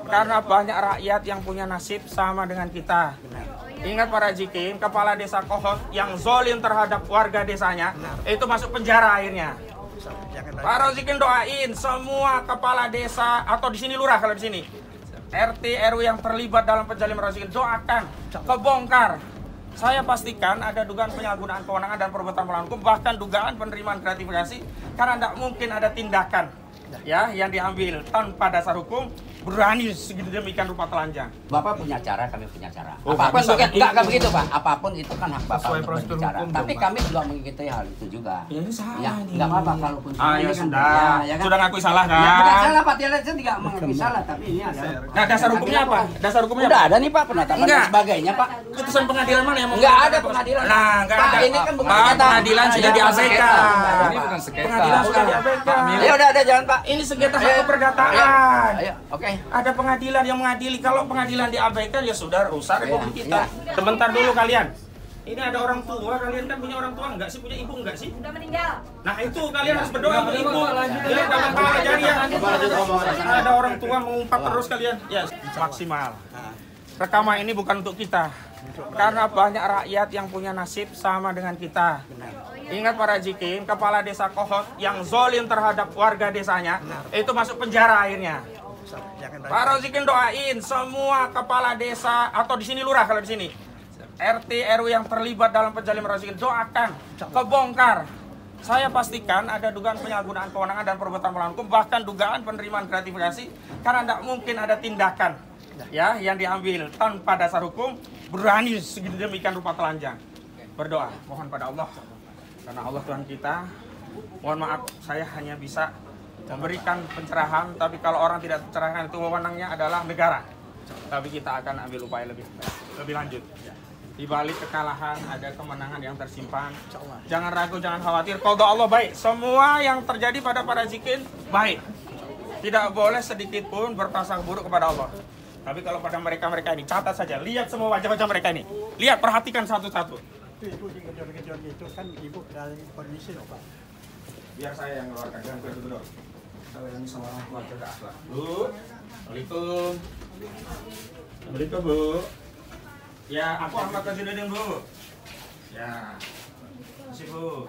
Karena banyak rakyat yang punya nasib sama dengan kita. Ingat para jikin, kepala desa Kohot yang zolim terhadap warga desanya, itu masuk penjara akhirnya. Para jikin doain semua kepala desa atau di sini lurah kalau di sini. RT RW yang terlibat dalam penjaliman Razikin doakan kebongkar. Saya pastikan ada dugaan penyalahgunaan kewenangan dan perbuatan melawan hukum, bahkan dugaan penerimaan gratifikasi, karena tidak mungkin ada tindakan ya yang diambil tanpa dasar hukum berani segitu demikian rupa telanjang. Bapak punya cara, kami punya cara. Oh, Apapun bisa enggak begitu Pak. Apapun itu kan hak Bapak sesuai untuk prosedur berbicara. hukum, Tapi Pak. kami juga mengikuti hal itu juga. Ya, ini salah Ya, nih. enggak apa-apa kalaupun Ya ini kan sudah. ya kan? Sudah ngakui salah kan? Ya, bukan salah Pak, saya tidak mengakui salah, tapi ini adalah. Nah, dasar hukumnya apa? Dasar hukumnya Udah apa? ada nih Pak penetapan dan Enggak. sebagainya Pak. Putusan pengadilan mana yang Enggak ada pengadilan. Nah, enggak Pak, ada. ini kan bukan Pak, sengketa. pengadilan sudah diabaikan. Ini bukan sengketa. Pengadilan sudah diabaikan. Ya udah ada jalan Pak. Ini sengketa hak keperdataan. Ayo, oke. Ada pengadilan yang mengadili. Kalau pengadilan diabaikan ya sudah rusak republik kita. Iya. Sebentar dulu kalian. Ini ada orang tua, kalian kan punya orang tua enggak sih? Punya ibu enggak sih? Udah meninggal. Nah itu kalian harus berdoa untuk ibu. Ya dapat pahala jariah. Ada orang tua mengumpat terus kalian. Ya maksimal. Rekaman ini bukan untuk kita. Karena banyak rakyat yang punya nasib sama dengan kita. Ingat para jikin, kepala desa Kohot yang zolim terhadap warga desanya, itu masuk penjara akhirnya. Para jikin doain semua kepala desa atau di sini lurah kalau di sini. RT RW yang terlibat dalam penjaliman Razikin doakan kebongkar. Saya pastikan ada dugaan penyalahgunaan kewenangan dan perbuatan melawan hukum, bahkan dugaan penerimaan gratifikasi, karena tidak mungkin ada tindakan ya yang diambil tanpa dasar hukum berani segitu demikian rupa telanjang. Berdoa mohon pada Allah, karena Allah Tuhan kita. Mohon maaf saya hanya bisa memberikan pencerahan, tapi kalau orang tidak tercerahkan itu wewenangnya adalah negara. Tapi kita akan ambil upaya lebih lanjut. Di balik kekalahan ada kemenangan yang tersimpan. Jangan ragu, jangan khawatir. Qadha Allah baik. Semua yang terjadi pada para jikin baik. Tidak boleh sedikit pun berprasangka buruk kepada Allah. Tapi kalau pada mereka ini, catat saja. Lihat semua wajah-wajah mereka ini. Lihat, perhatikan satu-satu. Ibu di kejadian itu kan ibu dari kondisi loh Pak. Biar saya yang mengeluarkan. Jangan begitu dulu. Kalau ini sama orang tua jaga akhlak. Bu, Assalamualaikum. Assalamualaikum Bu. Ya, aku Ahmad Tajudin Bu. Ya, masih Bu.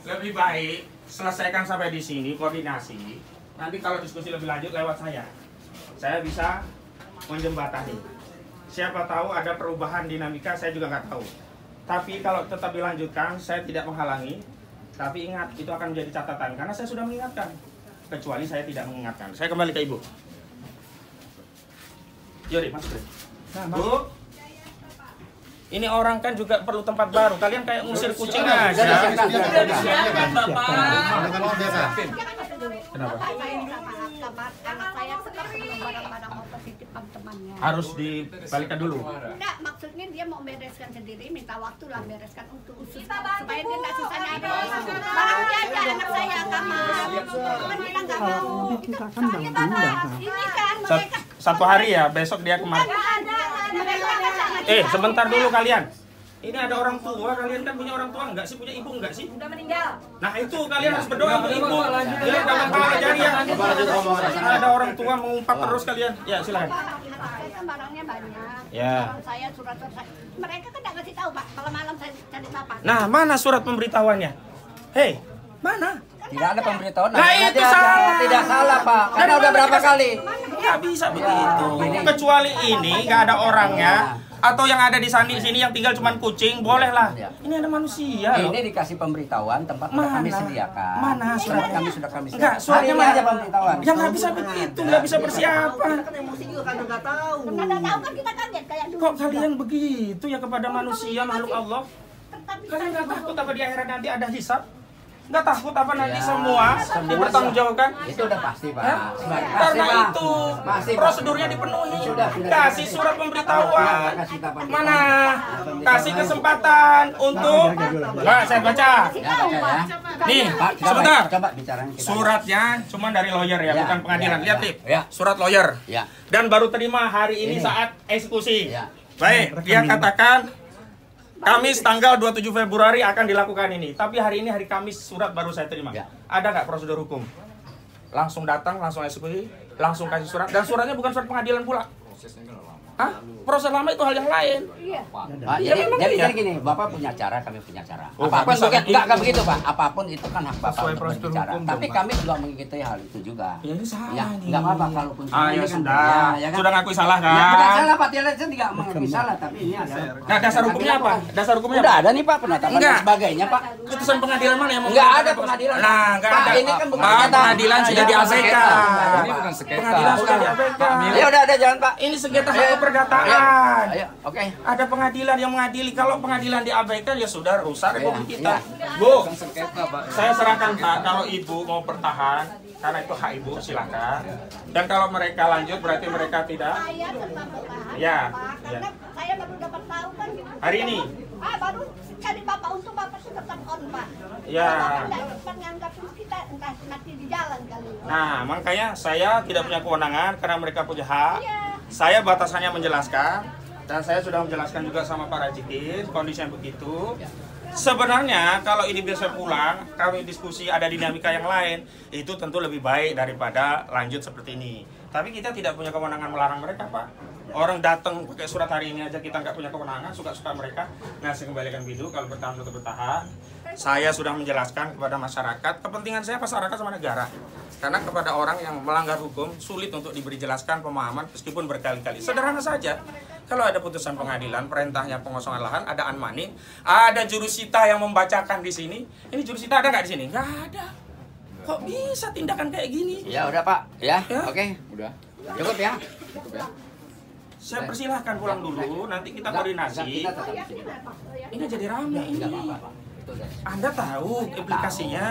Lebih baik selesaikan sampai di sini koordinasi. Nanti kalau diskusi lebih lanjut lewat saya bisa menjembatani. Siapa tahu ada perubahan dinamika, saya juga nggak tahu. Tapi kalau tetap dilanjutkan, saya tidak menghalangi. Tapi ingat, itu akan menjadi catatan karena saya sudah mengingatkan. Kecuali saya tidak mengingatkan. Saya kembali ke Ibu. Yori, masuk deh. Bu, ini orang kan juga perlu tempat baru. Kalian kayak ngusir kucing aja. Silakan Bapak. Kenapa? Karena saya sekarang barang-barang motor titip temannya. Harus dibalikan dulu. Enggak, maksudnya dia mau bereskan sendiri, minta waktu lah bereskan untuk usus supaya dia nggak susah nyari. Barangnya aja anak saya kamar. Kan kita nggak mau. Soalnya Bapak, ini kan mereka. Satu hari ya, besok dia kemarin. Sebentar dulu kalian. Ini ada orang tua, kalian kan punya orang tua enggak sih? Punya ibu enggak sih? Udah meninggal. Nah itu kalian harus berdoa untuk ibu. Ya dapat pahala jariah. Ada orang tua mengumpat terus kalian. Ya silakan. Saya kan barangnya banyak. Ya. Kalau saya surat mereka kan nggak ngasih tahu Pak. Kalau malam saya cari Bapak. Nah mana surat pemberitahuannya? Hei, mana? Tidak ada pemberitahuan. Nah, itu salah. Tidak salah Pak. Karena udah berapa kali? Nggak bisa begitu. Kecuali ini nggak ada orangnya. Atau yang ada di sini yang tinggal cuman kucing, bolehlah. Ini ada manusia loh. Ini dikasih pemberitahuan tempat kami sediakan. Mana surat kami sudah kami enggak, sediakan. suratnya Hanya mana aja pemberitahuan. Ya nggak bisa begitu, nggak bisa persiapan. Emosi juga karena nggak tahu. Karena nggak tahu kan kita kaget kayak dulu. Kok kalian begitu ya kepada manusia makhluk Allah? Kalian nggak takut apa di akhirat nanti ada hisab? Nggak takut apa nanti semua dipertanggungjawabkan? Itu udah pasti Pak. Karena itu prosedurnya dipenuhi. Kasih surat pemberitahuan. Mana? Kasih kesempatan untuk. Nggak, saya baca. Nih, sebentar. Coba bicaranya kita. Suratnya cuma dari lawyer ya, bukan pengadilan. Lihat nih, Ya. surat lawyer. Ya. Dan baru terima hari ini saat eksekusi. Ya. Baik, dia katakan Kamis tanggal 27 Februari akan dilakukan ini. Tapi hari ini hari Kamis surat baru saya terima. Ya. Ada nggak prosedur hukum? Langsung datang, langsung eksekusi? langsung kasih surat, dan suratnya bukan surat pengadilan pula. Hah? Proses lama itu hal yang lain. Iya. Pak, Iya, memang iya. jadi gini, Bapak punya cara, kami punya cara. Oh, Apapun nggak bisa. enggak begitu, Pak. Apapun itu kan hak Bapak Sesuai untuk prosedur berbicara. hukum Tapi dong, kami juga mengikuti hal itu juga. Ya ini salah Ya, nih. enggak apa-apa kalaupun Ah, ya ini kan sudah. ya kan? Sudah ngakui salah kan? Ya, bukan salah, Pak. Tidak tidak mengakui salah, tapi ini adalah Nah, dasar hukumnya apa? Dasar hukumnya Udah apa? ada nih, Pak, penetapan dan Enggak. sebagainya, Pak. Putusan pengadilan mana yang Enggak ada pengadilan. Nah, enggak Pak, ada. ini kan bukan Pak, sengketa. pengadilan sudah Ya, diabaikan. sengketa. Ini bukan sengketa. Pengadilan sudah diabaikan. Ya udah ada jalan, Pak. Ini sengketa hak Ayo. keperdataan. Ayo, oke. Ada pengadilan yang mengadili. Kalau pengadilan diabaikan ya sudah rusak republik kita. Iya. Bu, Bukan sengketa, Pak. saya serahkan Pak, kalau ibu mau bertahan karena itu hak ibu silakan. Dan kalau mereka lanjut berarti mereka tidak. Saya tetap bertahan, Ya, Pak, ya. karena saya baru dapat tahu kan. Hari ini? Baru cari Bapak untuk Bapak sudah on, Pak. Ya. Bapak tidak cepat nganggap kita entah nanti di jalan kali. Nah, makanya saya tidak punya kewenangan karena mereka punya hak. Iya. Saya batasannya menjelaskan dan saya sudah menjelaskan juga sama para Rajikin kondisi yang begitu. Sebenarnya kalau ini bisa pulang, kami diskusi ada dinamika yang lain, itu tentu lebih baik daripada lanjut seperti ini. Tapi kita tidak punya kewenangan melarang mereka, Pak. Orang datang pakai surat hari ini aja kita nggak punya kewenangan, suka-suka mereka ngasih kembalikan bidu kalau bertahan tetap bertahan. Saya sudah menjelaskan kepada masyarakat, kepentingan saya masyarakat sama negara. Karena kepada orang yang melanggar hukum sulit untuk diberi jelaskan pemahaman meskipun berkali-kali. Sederhana saja. Kalau ada putusan pengadilan, perintahnya pengosongan lahan, ada unmanning, ada jurusita yang membacakan di sini. Ini jurusita ada nggak di sini? Nggak ada. Kok bisa tindakan kayak gini? Ya udah, Pak. Ya, Ya. oke. Udah. Cukup ya. Cukup ya. Saya persilahkan pulang dulu, nanti kita koordinasi. Kita tetap di sini. Ini jadi rame ini. Enggak apa-apa, Pak. Itu udah. Anda tahu implikasinya?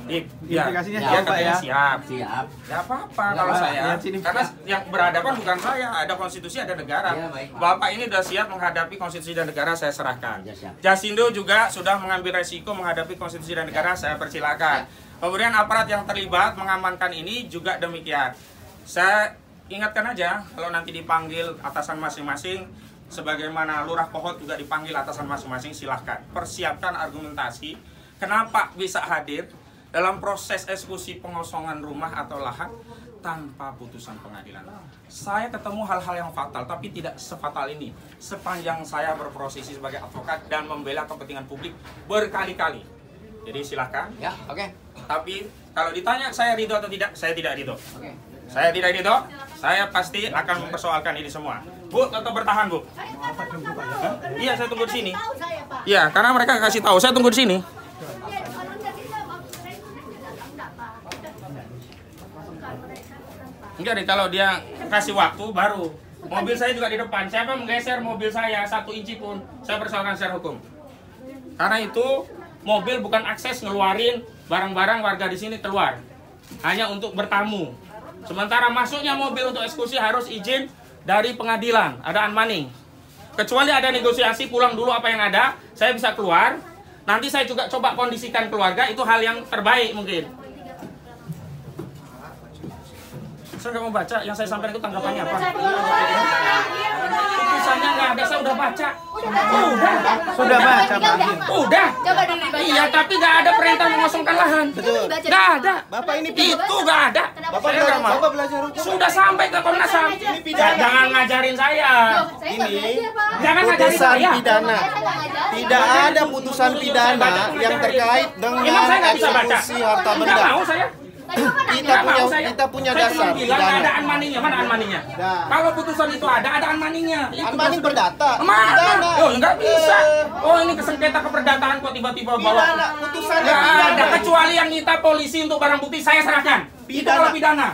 Implikasinya ya, siap, Pak, katanya ya? siap. Siap. Ya apa-apa Ya, kalau Pak, saya, lihat sini, karena Pak. yang berhadapan bukan saya, ada konstitusi, ada negara. Ya, baik, Pak. Bapak ini sudah siap menghadapi konstitusi dan negara, saya serahkan. Ya, siap. Jasindo juga sudah mengambil resiko menghadapi konstitusi dan negara, saya persilakan. Kemudian aparat yang terlibat mengamankan ini juga demikian. Saya ingatkan aja, kalau nanti dipanggil atasan masing-masing, sebagaimana Lurah Pohot juga dipanggil atasan masing-masing, silahkan. Persiapkan argumentasi, kenapa bisa hadir dalam proses eksekusi pengosongan rumah atau lahan tanpa putusan pengadilan. Saya ketemu hal-hal yang fatal, tapi tidak sefatal ini. Sepanjang saya berprofesi sebagai advokat dan membela kepentingan publik berkali-kali. Jadi silahkan. Ya, oke. Tapi kalau ditanya saya ridho atau tidak, saya tidak ridho. Oke. Saya tidak ridho, saya pasti akan mempersoalkan ini semua. Bu, tetap bertahan, Bu. Saya kan Hah? Iya, saya tunggu di sini. Tahu saya, Pak. Iya, karena mereka kasih tahu, saya tunggu di sini. Ya, kalau jadi saya mau saya enggak, Pak. Bukan mereka, bukan, Pak. Enggak deh, kalau dia kasih waktu baru. Mobil saya juga di depan. Siapa menggeser mobil saya 1 inci pun, saya persoalkan secara hukum. Karena itu mobil bukan akses ngeluarin barang-barang warga di sini keluar. Hanya untuk bertamu. Sementara masuknya mobil untuk eksekusi harus izin dari pengadilan, ada unmanning. Kecuali ada negosiasi pulang dulu apa yang ada, saya bisa keluar. Nanti saya juga coba kondisikan keluarga, itu hal yang terbaik mungkin. Saya nggak mau baca, yang saya sampaikan itu tanggapannya apa? Putusannya nggak ada, saya udah baca. Sudah baca, Pak. Udah. Iya, tapi nggak ada perintah mengosongkan lahan. Betul. Nggak ada. Bapak ini Itu nggak ada. Saya nggak mau. Bapak belajar hukum. Sudah sampai ke Komnas HAM. Jangan ngajarin saya. Jangan ngajarin Putusan saya. pidana. Tidak ada putusan pidana yang terkait Emang dengan saya nggak bisa baca. eksekusi harta Nggak benda. mau saya. Kita punya Saya dasar cuma bilang nggak pidana. ada unmanningnya. Mana unmanningnya? Nah. Kalau putusan itu ada unmanningnya. Itu Unmanning prosedur. perdata. Mana? Pidana. Oh, nggak bisa. Oh, ini kesengketa keperdataan kok tiba-tiba bawa. Pidana. Putusannya Nggak pidana. ada, kecuali yang nyita polisi untuk barang bukti saya serahkan. Itu Pidana. kalau pidana.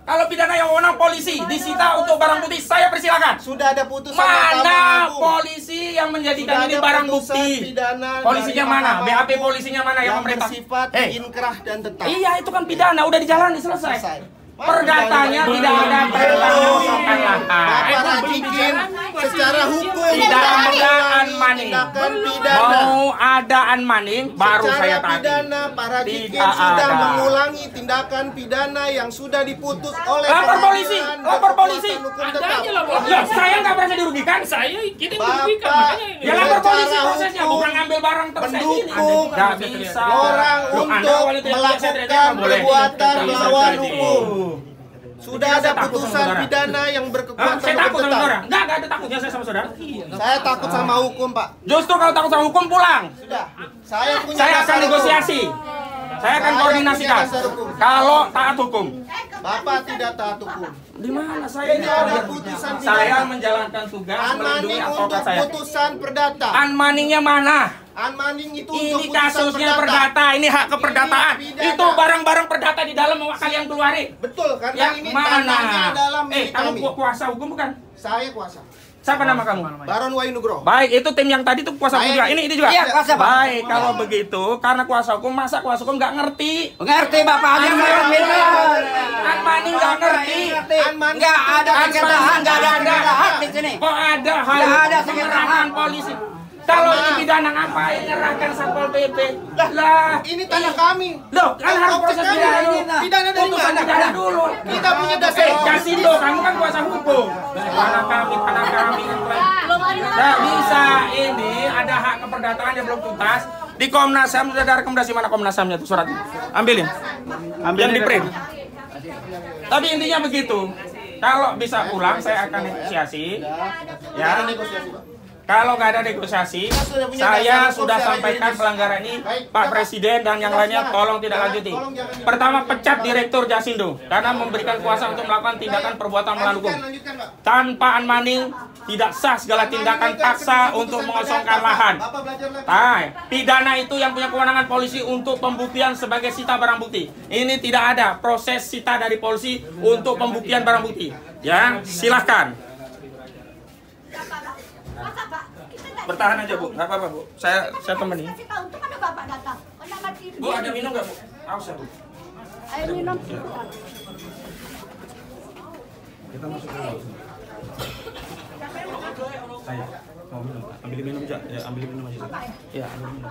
Kalau pidana yang wewenang polisi disita untuk barang bukti saya persilakan. Sudah ada putusan Mana Mahkamah Agung. polisi yang menjadikan Sudah ini ada barang putusan bukti? pidana Polisinya dari mana? Mahkamah BAP Agung polisinya mana yang yang memerintah? bersifat inkrah dan tetap. Iya, itu kan pidana, udah dijalani selesai. Selesai. Perdatanya tidak ada perintah mengosongkan lahan. Bapak Rajikin secara hukum Tidak ada mengulangi unmanning. tindakan pidana. Mau ada unmanning baru Secara saya tagih. pidana, para Rajikin Tidak sudah ada. mengulangi tindakan pidana yang sudah diputus oleh Lapor polisi, pengadilan lapor polisi. berkekuatan hukum tetap. Ya, saya nggak merasa dirugikan. Saya Kita Bapak ya lapor polisi secara prosesnya, hukum bukan ngambil barang terus kayak gini. mendukung Nggak bisa. orang Loh, Anda untuk awalnya tidak lihat, saya tidak melakukan boleh. perbuatan Nggak bisa melawan terjadi. hukum. Sudah ada putusan pidana yang berkekuatan Saya takut sama tetap. saudara. Enggak ada takutnya saya sama saudara. Saya takut sama hukum, Pak. Justru kalau takut sama hukum pulang. Sudah. Saya punya Saya akan dasar hukum. negosiasi. Saya akan Saya koordinasikan. punya dasar hukum. Kalau taat hukum. Bapak tidak taat hukum. Di mana saya Ini ada putusan Saya pidana. menjalankan tugas melindungi Unmanding advokat untuk saya. putusan perdata. Unmandingnya mana? Unmanding itu Ini untuk putusan kasusnya perdata, ini hak keperdataan. Ini pidana. Itu barang-barang perdata di dalam mau kalian keluarin. Betul, karena Yang ini mana? tanahnya dalam milik Kamu kami. kuasa hukum bukan? Saya kuasa. Siapa nama kamu? Baron Wahyu Nugroho. Baik, itu tim yang tadi itu kuasa hukum Saya- juga. Ini juga. Iya, kuasa, Pak. Baik, kalau begitu karena kuasa hukum masa kuasa hukum nggak ngerti. Ngerti Bapak aja ngerti. Unmanding nggak ngerti. Enggak ada sengketa, enggak ada sengketa hak di sini. Kok ada hal Nggak ada sengketa penyerangan polisi? Kalau ini pidana ngapain nyerahkan Satpol PP? Lah, Ini tanah kami. loh, kan harus proses pidana dulu. Pidana dari Putusan mana? pidana dulu. Kita punya dasar hukum. Jasindo, kamu kan kuasa hukum. Tanah kami. Nggak bisa, ini ada hak keperdataan yang belum tuntas. Di Komnas HAM sudah ada rekomendasi, mana Komnas HAM-nya tuh suratnya? Ambilin. Yang di print. Tapi intinya begitu. Kalau bisa pulang, saya akan negosiasi. Ya. Kalau nggak ada negosiasi, saya sudah sampaikan pelanggaran ini, Pak Presiden dan yang lainnya tolong tidak lanjuti. Pertama, pecat Direktur Jasindo karena memberikan kuasa untuk melakukan tindakan perbuatan melawan hukum. Lanjutkan, Pak. Tanpa unmanding, tidak sah segala tindakan paksa untuk mengosongkan lahan. Bapak belajar lagi. Pidana itu yang punya kewenangan polisi untuk pembuktian sebagai sita barang bukti. Ini tidak ada proses sita dari polisi untuk pembuktian barang bukti. Ya, silahkan. Masa Pak, kita nggak Bertahan aja Bu, nggak apa-apa Bu. Saya temani. kasih tahu tuh mana Bapak datang. Mana mati Bu, ada minum nggak Bu? Aus ya Bu. air minum. Saya mau minum. Ambil minum aja. Ya, ambil minum aja. Ya, ambil minum.